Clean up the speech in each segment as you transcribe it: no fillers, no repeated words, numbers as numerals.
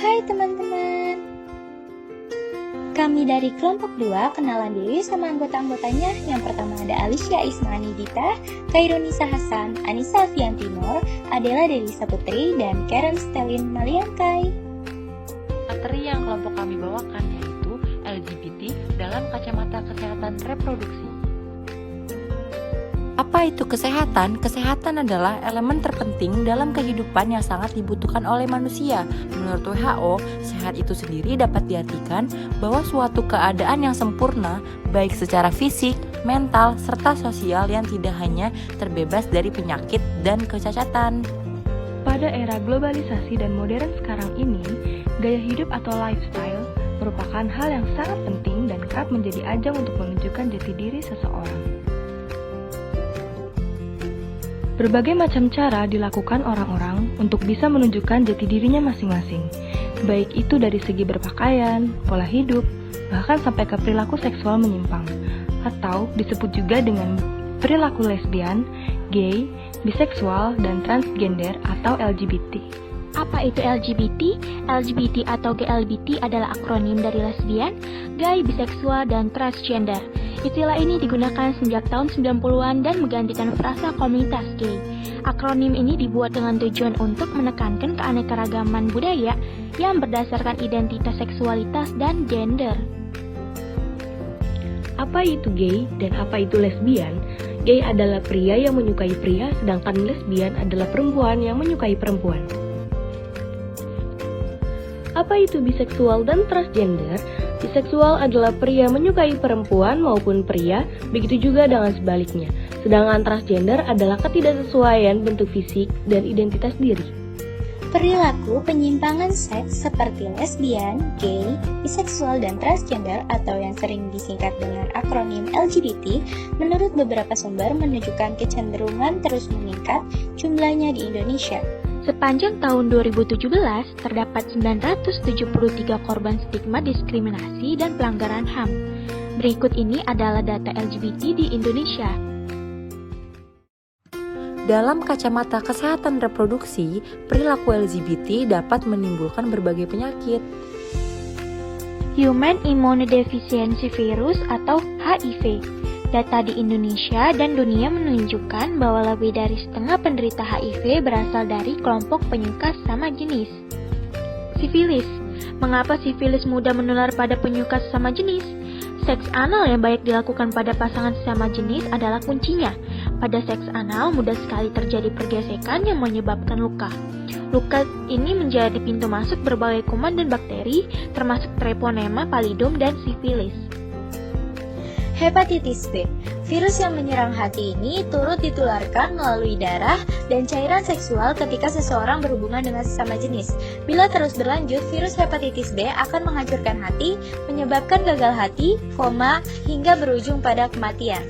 Hai teman-teman, kami dari kelompok 2 kenalan dulu sama anggota-anggotanya. Yang pertama ada Alicia Ismani Dita, Kairunisa Hasan, Anissa Fiantinor, Adela Delisa Putri, dan Karen Stelin Maliangkai. Materi yang kelompok kami bawakan yaitu LGBT dalam kacamata kesehatan reproduksi. Apa itu kesehatan? Kesehatan adalah elemen terpenting dalam kehidupan yang sangat dibutuhkan oleh manusia. Menurut WHO, sehat itu sendiri dapat diartikan bahwa suatu keadaan yang sempurna, baik secara fisik, mental, serta sosial yang tidak hanya terbebas dari penyakit dan kecacatan. Pada era globalisasi dan modern sekarang ini, gaya hidup atau lifestyle merupakan hal yang sangat penting dan kerap menjadi ajang untuk menunjukkan jati diri seseorang. Berbagai macam cara dilakukan orang-orang untuk bisa menunjukkan jati dirinya masing-masing, baik itu dari segi berpakaian, pola hidup, bahkan sampai ke perilaku seksual menyimpang, atau disebut juga dengan perilaku lesbian, gay, biseksual, dan transgender atau LGBT. Apa itu LGBT? LGBT atau GLBT adalah akronim dari lesbian, gay, biseksual, dan transgender. Istilah ini digunakan sejak tahun 90-an dan menggantikan frasa komunitas gay. Akronim ini dibuat dengan tujuan untuk menekankan keanekaragaman budaya yang berdasarkan identitas seksualitas dan gender. Apa itu gay dan apa itu lesbian? Gay adalah pria yang menyukai pria, sedangkan lesbian adalah perempuan yang menyukai perempuan. Apa itu biseksual dan transgender? Biseksual adalah pria menyukai perempuan maupun pria, begitu juga dengan sebaliknya. Sedangkan transgender adalah ketidaksesuaian bentuk fisik dan identitas diri. Perilaku penyimpangan seks seperti lesbian, gay, biseksual, dan transgender atau yang sering disingkat dengan akronim LGBT menurut beberapa sumber menunjukkan kecenderungan terus meningkat jumlahnya di Indonesia. Sepanjang tahun 2017, terdapat 973 korban stigma diskriminasi dan pelanggaran HAM. Berikut ini adalah data LGBT di Indonesia. Dalam kacamata kesehatan reproduksi, perilaku LGBT dapat menimbulkan berbagai penyakit. Human Immunodeficiency Virus atau HIV. Data di Indonesia dan dunia menunjukkan bahwa lebih dari setengah penderita HIV berasal dari kelompok penyuka sesama jenis. Sifilis. Mengapa sifilis mudah menular pada penyuka sesama jenis? Seks anal yang baik dilakukan pada pasangan sesama jenis adalah kuncinya. Pada seks anal mudah sekali terjadi pergesekan yang menyebabkan luka. Luka ini menjadi pintu masuk berbagai kuman dan bakteri, termasuk treponema pallidum dan sifilis. Hepatitis B. Virus yang menyerang hati ini turut ditularkan melalui darah dan cairan seksual ketika seseorang berhubungan dengan sesama jenis. Bila terus berlanjut, virus hepatitis B akan menghancurkan hati, menyebabkan gagal hati, koma, hingga berujung pada kematian.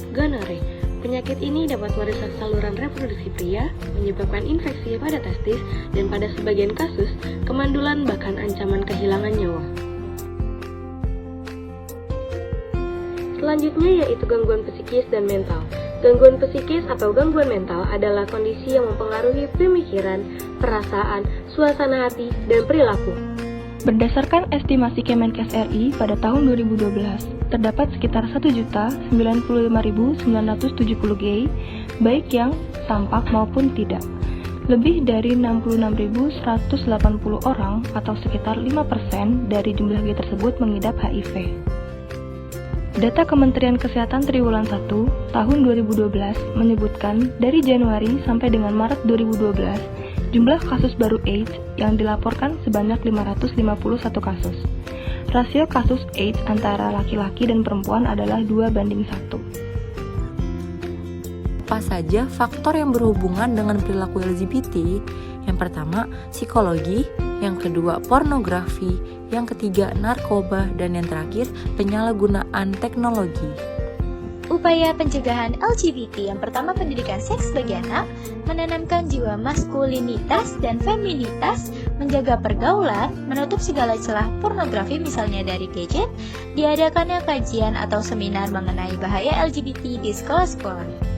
Gonore. Penyakit ini dapat merusak saluran reproduksi pria, menyebabkan infeksi pada testis, dan pada sebagian kasus, kemandulan bahkan ancaman kehilangan nyawa. Selanjutnya yaitu gangguan psikis dan mental. Gangguan psikis atau gangguan mental adalah kondisi yang mempengaruhi pemikiran, perasaan, suasana hati, dan perilaku. Berdasarkan estimasi Kemenkes RI pada tahun 2012, terdapat sekitar 1.095.970 gay, baik yang tampak maupun tidak. Lebih dari 66.180 orang atau sekitar 5% dari jumlah gay tersebut mengidap HIV. Data Kementerian Kesehatan Triwulan 1 tahun 2012 menyebutkan dari Januari sampai dengan Maret 2012, jumlah kasus baru AIDS yang dilaporkan sebanyak 551 kasus. Rasio kasus AIDS antara laki-laki dan perempuan adalah 2:1. Apa saja faktor yang berhubungan dengan perilaku LGBT? Yang pertama, psikologi, yang kedua, pornografi, yang ketiga, narkoba, dan yang terakhir, penyalahgunaan teknologi. Upaya pencegahan LGBT yang pertama pendidikan seks bagi anak, menanamkan jiwa maskulinitas dan feminitas, menjaga pergaulan, menutup segala celah pornografi misalnya dari gadget, diadakannya kajian atau seminar mengenai bahaya LGBT di sekolah-sekolah.